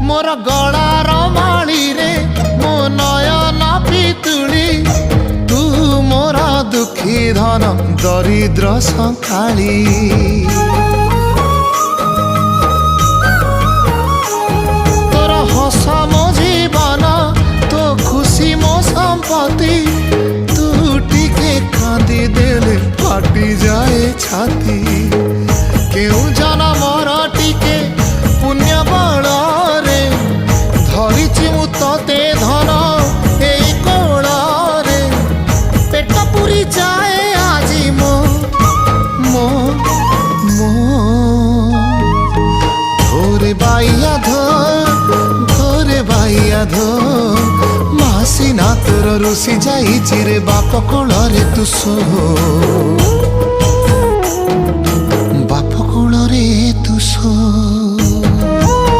मोर गलार माली रे मो नयन पितुली तू मोर दुखी धन दरिद्र संकाली तोर हस मो जीवन तो खुशी मो संपत्ति तू टिके कांदी देले फाटी जाए छाती केउ जनमर टिके पुण्य बल रे धरिछि मु तते धन एई कोल रे पेट पुरी जाए आजी मो मो मो धोरे बाइया धो मासी ना तोर रुसी जाई चिरे बाप कोल रे तू सो